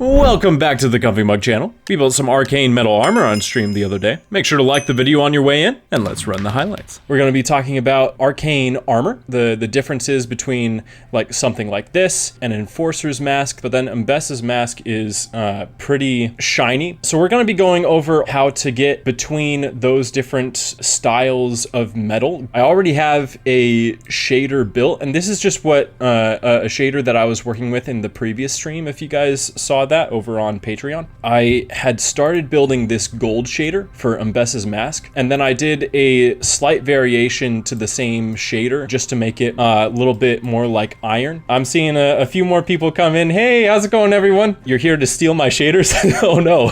Welcome back to the Comfee Mug channel. We built some arcane metal armor on stream the other day. Make sure to like the video on your way in, and let's run the highlights. We're going to be talking about arcane armor, the differences between like something like this, an enforcer's mask, but then Mbessa's mask is pretty shiny. So we're going to be going over how to get between those different styles of metal. I already have a shader built, and this is just what a shader that I was working with in the previous stream, if you guys saw that over on Patreon. I had started building this gold shader for Mbessa's mask, and then I did a slight variation to the same shader just to make it a little bit more like iron. I'm seeing a few more people come in. Hey, how's it going, everyone? You're here to steal my shaders? Oh no.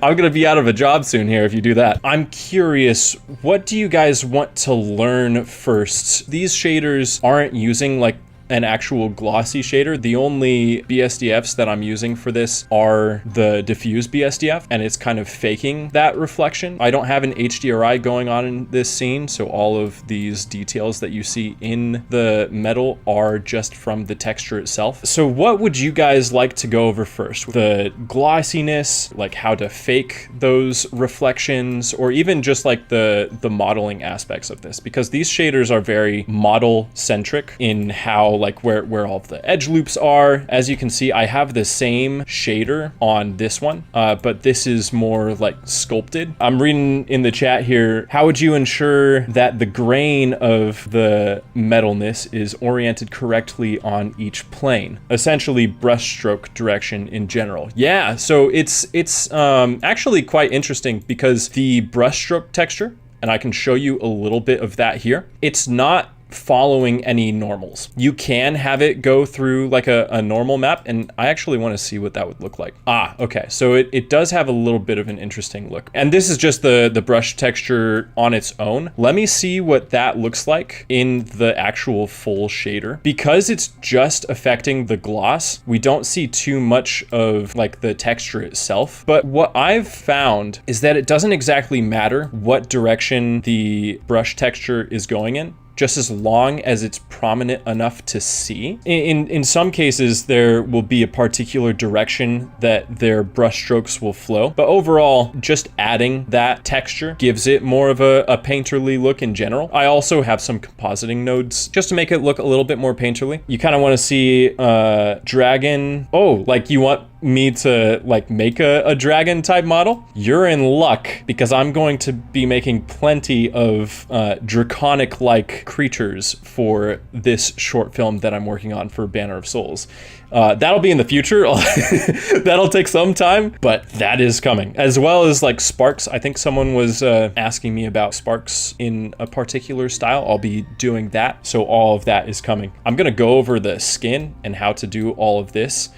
I'm gonna be out of a job soon here if you do that. I'm curious, what do you guys want to learn first? These shaders aren't using like an actual glossy shader. The only BSDFs that I'm using for this are the diffuse BSDF, and it's kind of faking that reflection. I don't have an HDRI going on in this scene, so all of these details that you see in the metal are just from the texture itself. So what would you guys like to go over first? The glossiness, like how to fake those reflections, or even just like the modeling aspects of this, because these shaders are very model centric in how like where all of the edge loops are. As you can see, I have the same shader on this one, but this is more like sculpted. I'm reading in the chat here, how would you ensure that the grain of the metalness is oriented correctly on each plane? Essentially brushstroke direction in general. Yeah, so it's actually quite interesting because the brushstroke texture, and I can show you a little bit of that here, it's not following any normals. You can have it go through like a normal map, and I actually want to see what that would look like. Okay, so it does have a little bit of an interesting look. And this is just the brush texture on its own. Let me see what that looks like in the actual full shader. Because it's just affecting the gloss, we don't see too much of like the texture itself. But what I've found is that it doesn't exactly matter what direction the brush texture is going in, just as long as it's prominent enough to see. In some cases, there will be a particular direction that their brush strokes will flow, but overall, just adding that texture gives it more of a painterly look in general. I also have some compositing nodes just to make it look a little bit more painterly. You kind of want to see dragon. Oh, like you want me to like make a dragon type model? You're in luck, because I'm going to be making plenty of draconic like creatures for this short film that I'm working on for Banner of Souls. That'll be in the future. That'll take some time, but that is coming, as well as like sparks. I think someone was asking me about sparks in a particular style. I'll be doing that, so all of that is coming. I'm gonna go over the skin and how to do all of this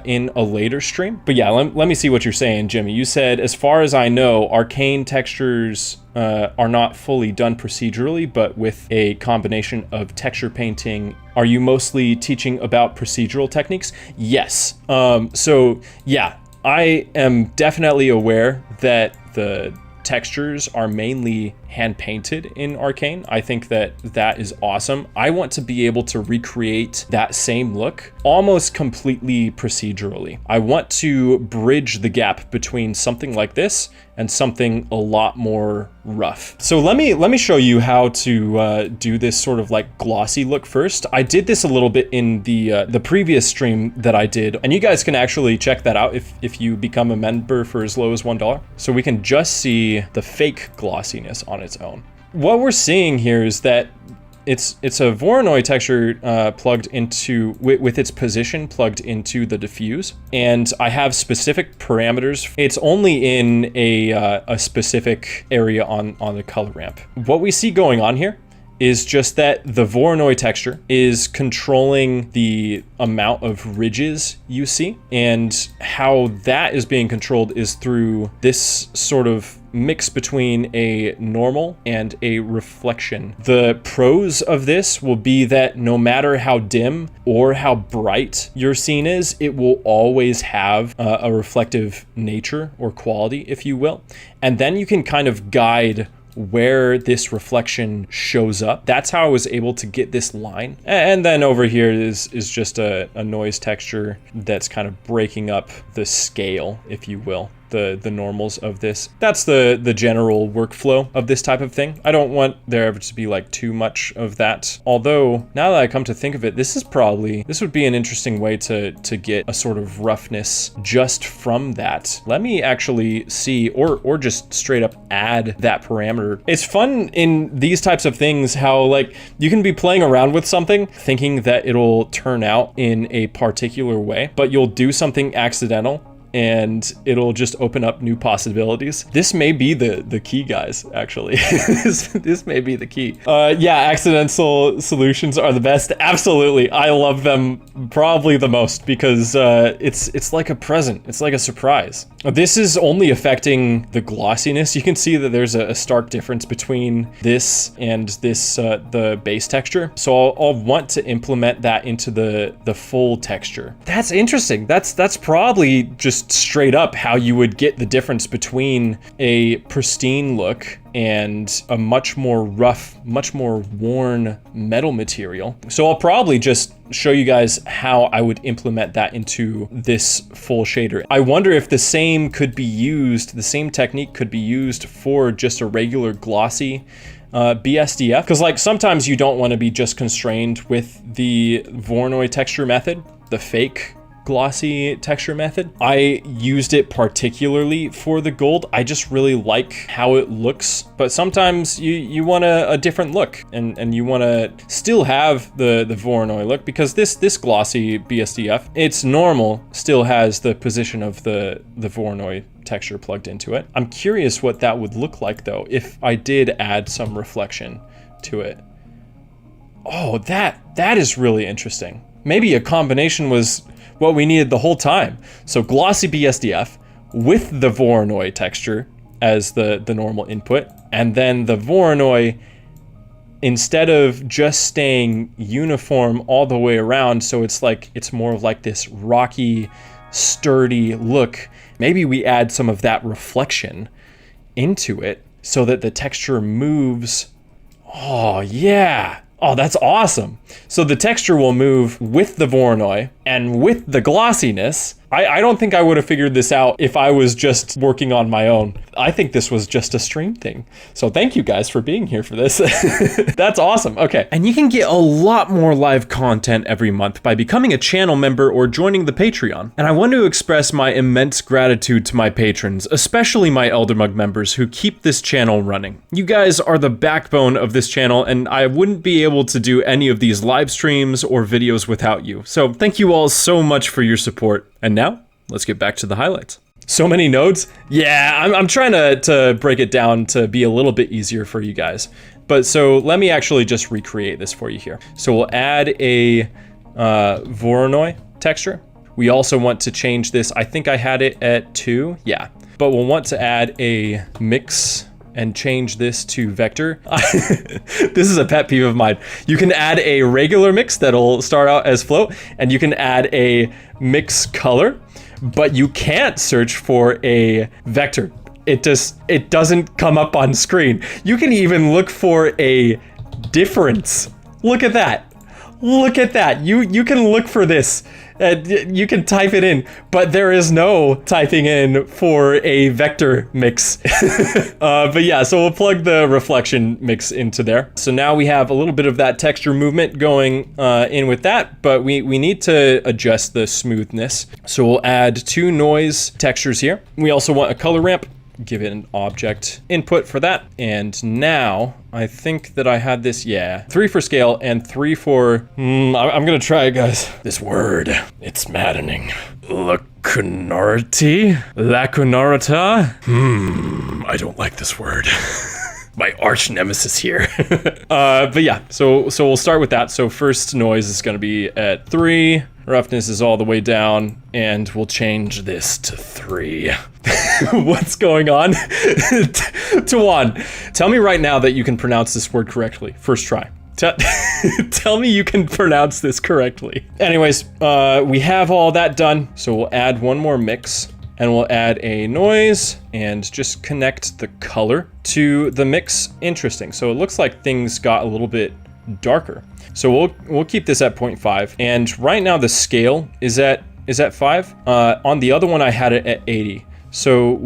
in a later stream. But yeah, let me see what you're saying, Jimmy. You said, as far as I know, arcane textures are not fully done procedurally, but with a combination of texture painting. Are you mostly teaching about procedural techniques? Yes. So yeah, I am definitely aware that the textures are mainly hand painted in Arcane. I think that that is awesome. I want to be able to recreate that same look almost completely procedurally. I want to bridge the gap between something like this and something a lot more rough. So let me show you how to do this sort of like glossy look first. I did this a little bit in the previous stream that I did, and you guys can actually check that out if you become a member for as low as $1. So we can just see the fake glossiness on its own. What we're seeing here is that it's a Voronoi texture plugged into, with its position plugged into the diffuse, and I have specific parameters. It's only in a specific area on the color ramp. What we see going on here is just that the Voronoi texture is controlling the amount of ridges you see, and how that is being controlled is through this sort of mix between a normal and a reflection. The pros of this will be that no matter how dim or how bright your scene is, it will always have a reflective nature or quality, if you will. And then you can kind of guide where this reflection shows up. That's how I was able to get this line. And then over here is just a noise texture that's kind of breaking up the scale, if you will. The normals of this. That's the general workflow of this type of thing. I don't want there ever to be like too much of that. Although now that I come to think of it, this would be an interesting way to get a sort of roughness just from that. Let me actually see, or just straight up add that parameter. It's fun in these types of things how like you can be playing around with something thinking that it'll turn out in a particular way, but you'll do something accidental and it'll just open up new possibilities. This may be the key, guys, actually. this may be the key. Yeah, accidental solutions are the best. Absolutely. I love them probably the most because it's like a present. It's like a surprise. This is only affecting the glossiness. You can see that there's a stark difference between this and this the base texture. So I'll want to implement that into the full texture. That's interesting. That's probably just straight up how you would get the difference between a pristine look and a much more rough, much more worn metal material. So I'll probably just show you guys how I would implement that into this full shader. I wonder if the same technique could be used for just a regular glossy BSDF, because like sometimes you don't want to be just constrained with the Voronoi texture method, the fake glossy texture method. I used it particularly for the gold. I just really like how it looks, but sometimes you want a different look and you want to still have the Voronoi look, because this glossy BSDF, its normal still has the position of the Voronoi texture plugged into it. I'm curious what that would look like though if I did add some reflection to it. Oh, that is really interesting. Maybe a combination was what we needed the whole time. So glossy BSDF with the Voronoi texture as the normal input, and then the Voronoi, instead of just staying uniform all the way around, so it's more of like this rocky, sturdy look, maybe we add some of that reflection into it so that the texture moves. Oh yeah. Oh, that's awesome. So the texture will move with the Voronoi and with the glossiness. I don't think I would have figured this out if I was just working on my own. I think this was just a stream thing. So thank you guys for being here for this. That's awesome. Okay. And you can get a lot more live content every month by becoming a channel member or joining the Patreon. And I want to express my immense gratitude to my patrons, especially my Elder Mug members who keep this channel running. You guys are the backbone of this channel, and I wouldn't be able to do any of these live streams or videos without you. So thank you all so much for your support. And now, let's get back to the highlights. So many nodes? Yeah, I'm trying to break it down to be a little bit easier for you guys. But so let me actually just recreate this for you here. So we'll add a Voronoi texture. We also want to change this. I think I had it at 2, yeah. But we'll want to add a mix and change this to vector. This is a pet peeve of mine. You can add a regular mix that'll start out as float, and you can add a mix color, but you can't search for a vector. It doesn't come up on screen. You can even look for a difference. Look at that. Look at that. You can look for this. You can type it in, but there is no typing in for a vector mix. But yeah, so we'll plug the reflection mix into there. So now we have a little bit of that texture movement going in with that, but we need to adjust the smoothness. So we'll add 2 noise textures here. We also want a color ramp. Give it an object input for that. And now I think that I had this, yeah, 3 for scale and 3 for, I'm gonna try it, guys. This word, it's maddening. Lacunarity? Lacunarita? I don't like this word. My arch nemesis here. But yeah, so we'll start with that. So first noise is gonna be at 3. Roughness is all the way down, and we'll change this to 3. What's going on? Tawan, tell me right now that you can pronounce this word correctly. First try. Tell me you can pronounce this correctly. Anyways, we have all that done, so we'll add one more mix. and we'll add a noise and just connect the color to the mix. Interesting. So it looks like things got a little bit darker. So we'll keep this at 0.5. And right now the scale is at 5. On the other one I had it at 80. So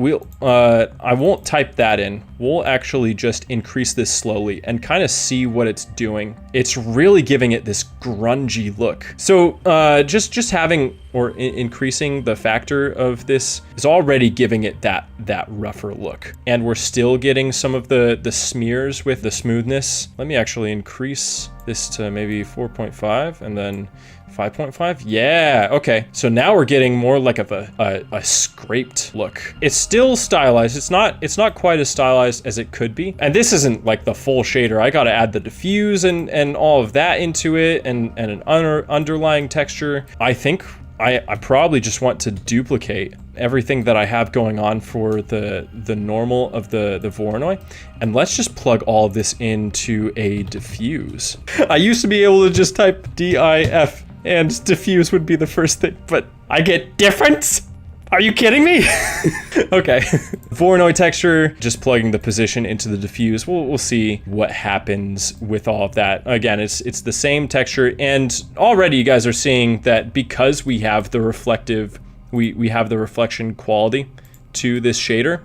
I won't type that in. We'll actually just increase this slowly and kind of see what it's doing. It's really giving it this grungy look. So just having or increasing the factor of this is already giving it that rougher look. And we're still getting some of the smears with the smoothness. Let me actually increase this to maybe 4.5 and then 5.5. Yeah, okay. So now we're getting more like of a scraped look. It's still stylized. It's not quite as stylized as it could be. And this isn't like the full shader. I gotta add the diffuse and all of that into it and an underlying texture. I think I probably just want to duplicate everything that I have going on for the normal of the Voronoi, and let's just plug all of this into a diffuse. I used to be able to just type DIF and diffuse would be the first thing, but I get difference? Are you kidding me? Okay. Voronoi texture, just plugging the position into the diffuse. We'll see what happens with all of that. Again, it's the same texture, and already you guys are seeing that because we have the reflective, we have the reflection quality to this shader.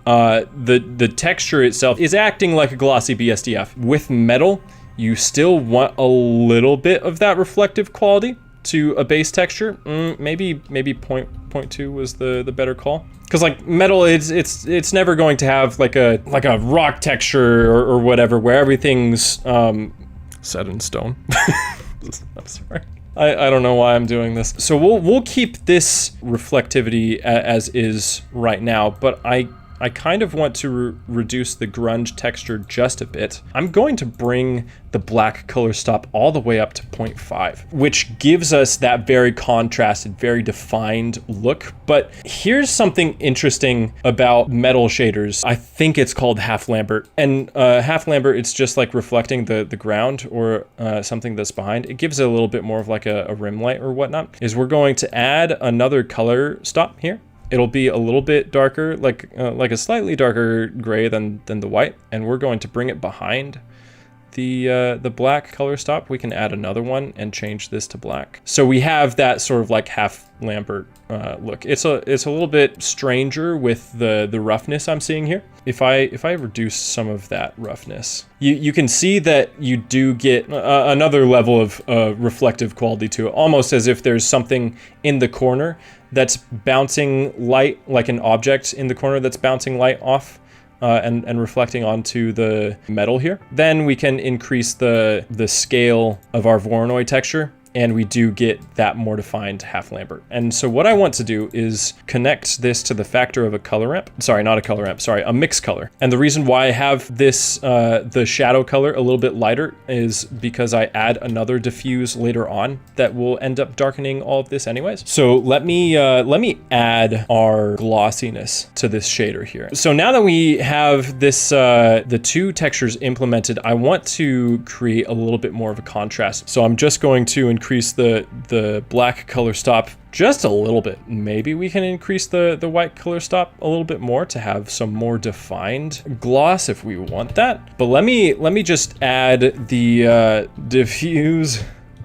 The texture itself is acting like a glossy BSDF. With metal, you still want a little bit of that reflective quality to a base texture. Maybe 0.2 was the better call. Because like metal, it's never going to have like a rock texture or whatever where everything's set in stone. I'm sorry. I don't know why I'm doing this. So we'll keep this reflectivity as is right now, but I kind of want to reduce the grunge texture just a bit. I'm going to bring the black color stop all the way up to 0.5, which gives us that very contrasted, very defined look. But here's something interesting about metal shaders. I think it's called half Lambert. And half Lambert, it's just like reflecting the ground or something that's behind. It gives it a little bit more of like a rim light or whatnot. Is we're going to add another color stop here. It'll be a little bit darker, like a slightly darker gray than the white, and we're going to bring it behind the black color stop. We can add another one and change this to black. So we have that sort of like half Lambert look. It's a little bit stranger with the roughness I'm seeing here. If I reduce some of that roughness, you can see that you do get another level of reflective quality to it, almost as if there's something in the corner that's bouncing light, like an object in the corner that's bouncing light off and reflecting onto the metal here. Then we can increase the scale of our Voronoi texture, and we do get that more defined half Lambert. And so what I want to do is connect this to the factor of a color ramp. Sorry, not a color ramp, sorry, a mix color. And the reason why I have this, the shadow color a little bit lighter is because I add another diffuse later on that will end up darkening all of this anyways. So let me add our glossiness to this shader here. So now that we have this, the two textures implemented, I want to create a little bit more of a contrast. So I'm just going to increase the black color stop just a little bit. Maybe we can increase the white color stop a little bit more to have some more defined gloss if we want that. But let me just add the diffuse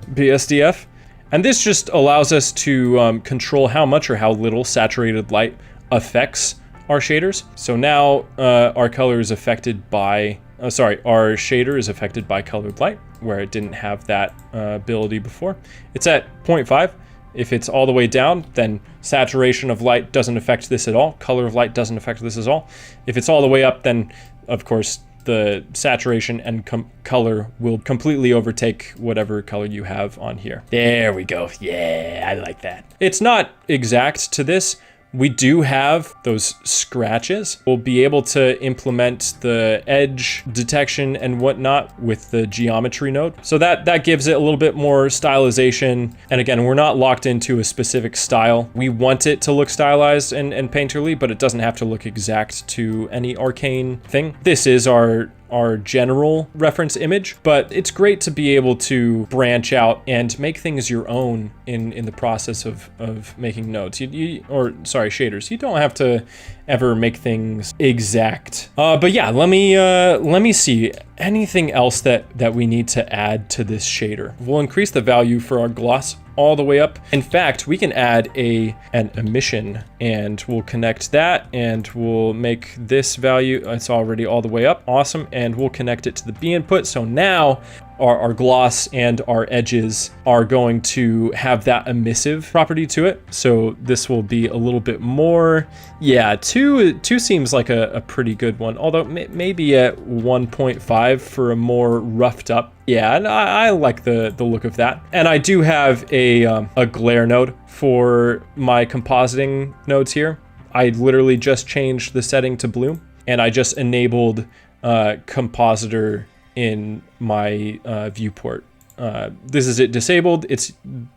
BSDF. And this just allows us to control how much or how little saturated light affects our shaders. So now our color is affected by our shader is affected by colored light, where it didn't have that ability before. It's at 0.5. If it's all the way down, then saturation of light doesn't affect this at all. Color of light doesn't affect this at all. If it's all the way up, then of course the saturation and color will completely overtake whatever color you have on here. There we go. Yeah, I like that. It's not exact to this. We do have those scratches. We'll be able to implement the edge detection and whatnot with the geometry node. So that gives it a little bit more stylization. And again, we're not locked into a specific style. We want it to look stylized and painterly, but it doesn't have to look exact to any Arcane thing. This is our our general reference image, but it's great to be able to branch out and make things your own in the process of making nodes. Shaders. You don't have to ever make things exact. But yeah, let me see anything else that we need to add to this shader. We'll increase the value for our gloss all the way up. In fact, we can add an emission, and we'll connect that, and we'll make this value, it's already all the way up. Awesome. And we'll connect it to the B input. So now our gloss and our edges are going to have that emissive property to it. So this will be a little bit more, yeah, 2 seems like a pretty good one, although maybe at 1.5 for a more roughed up. Yeah, and I like the look of that. And I do have a glare node for my compositing nodes here. I literally just changed the setting to blue, and I just enabled compositor in my viewport. This is it disabled. Its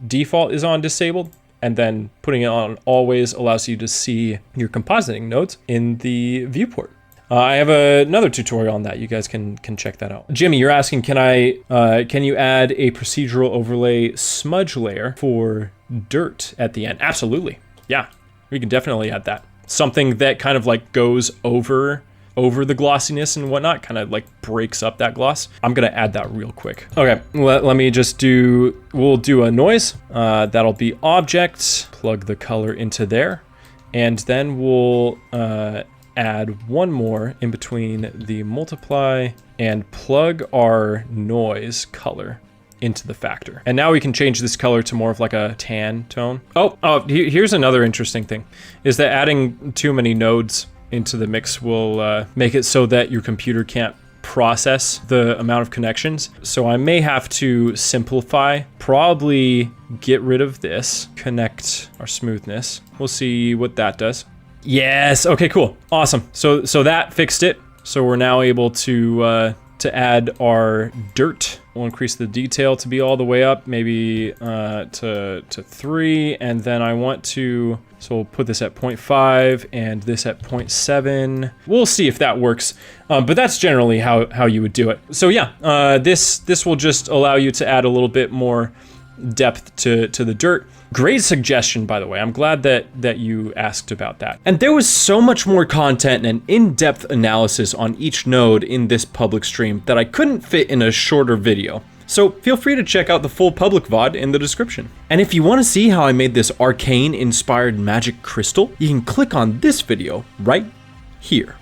default is on disabled, and then putting it on always allows you to see your compositing nodes in the viewport. I have another tutorial on that. You guys can check that out. Jimmy, you're asking, can you add a procedural overlay smudge layer for dirt at the end? Absolutely. Yeah, we can definitely add that. Something that kind of like goes over the glossiness and whatnot, kind of like breaks up that gloss. I'm gonna add that real quick. Okay, let me just we'll do a noise. That'll be object, plug the color into there, and then we'll add one more in between the multiply and plug our noise color into the factor. And now we can change this color to more of like a tan tone. Here's another interesting thing, is that adding too many nodes into the mix will make it so that your computer can't process the amount of connections. So I may have to simplify, probably get rid of this, connect our smoothness. We'll see what that does. Yes, okay, cool, awesome. So that fixed it. So we're now able to add our dirt. We'll increase the detail to be all the way up, maybe to 3, and then I want to, so we'll put this at 0.5 and this at 0.7. We'll see if that works, but that's generally how you would do it. So yeah, this will just allow you to add a little bit more depth to the dirt. Great suggestion, by the way. I'm glad that you asked about that. And there was so much more content and in-depth analysis on each node in this public stream that I couldn't fit in a shorter video. So feel free to check out the full public VOD in the description. And if you want to see how I made this Arcane-inspired magic crystal, you can click on this video right here.